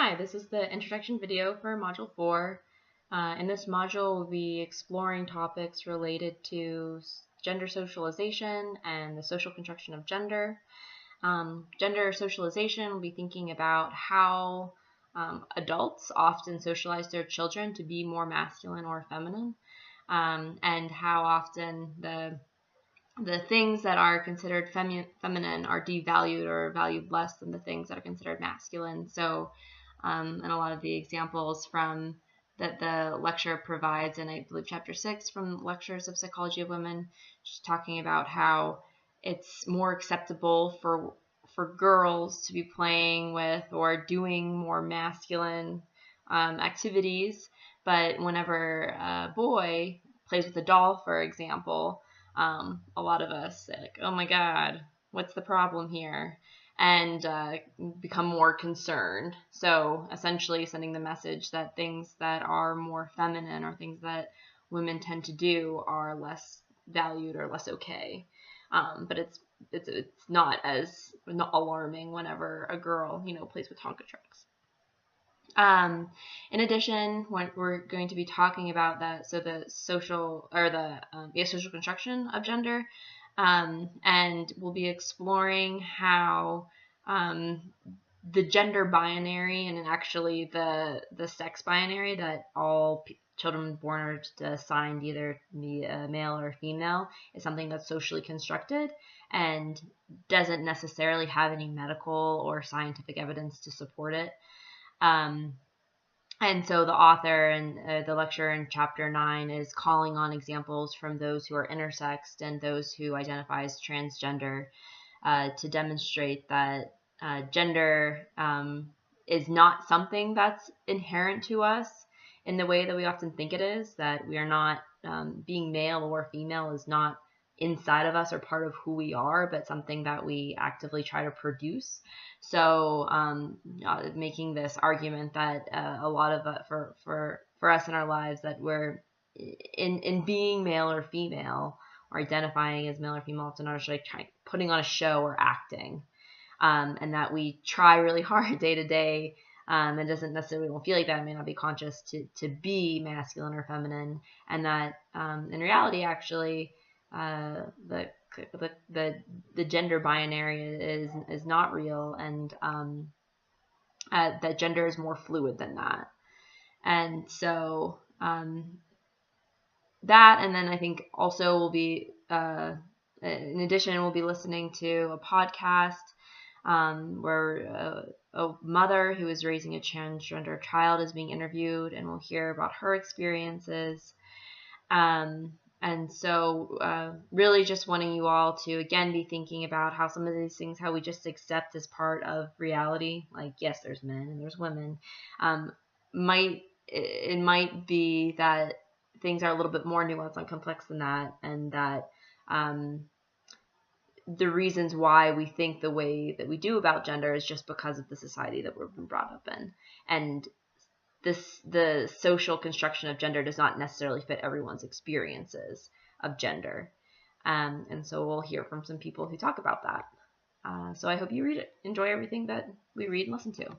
Hi, this is the introduction video for Module 4. In this module, we'll be exploring topics related to gender socialization and the social construction of gender. Gender socialization, we'll be thinking about how adults often socialize their children to be more masculine or feminine, and how often the things that are considered feminine are devalued or valued less than the things that are considered masculine. So, and a lot of the examples from that the lecture provides, and I believe chapter 6 from Lectures of Psychology of Women, just talking about how it's more acceptable for girls to be playing with or doing more masculine activities, but whenever a boy plays with a doll, for example, a lot of us say, like, oh my God, what's the problem here? And become more concerned. So essentially sending the message that things that are more feminine or things that women tend to do are less valued or less okay. But it's not as alarming whenever a girl, plays with Tonka trucks. In addition, we're going to be talking about that, so the social construction of gender, and we'll be exploring how the gender binary and actually the sex binary that all children born are assigned either be a male or female is something that's socially constructed and doesn't necessarily have any medical or scientific evidence to support it. And so the author and the lecturer in chapter 9 is calling on examples from those who are intersexed and those who identify as transgender to demonstrate that gender is not something that's inherent to us in the way that we often think it is, that we are not, being male or female is not inside of us or part of who we are, but something that we actively try to produce. So making this argument that a lot of for us in our lives, that we're in being male or female or identifying as male or female, often are like putting on a show or acting, and that we try really hard day to day, and doesn't necessarily won't feel like that, may not be conscious to be masculine or feminine, and that in reality actually the gender binary is not real, and that gender is more fluid than that. And so that, and then I think also we'll be in addition, we'll be listening to a podcast where a mother who is raising a transgender child is being interviewed, and we'll hear about her experiences. And so really just wanting you all to, again, be thinking about how some of these things, how we just accept as part of reality, like, yes, there's men and there's women, it might be that things are a little bit more nuanced and complex than that, and that the reasons why we think the way that we do about gender is just because of the society that we've been brought up in. And the social construction of gender does not necessarily fit everyone's experiences of gender. And so we'll hear from some people who talk about that. So I hope you enjoy everything that we read and listen to.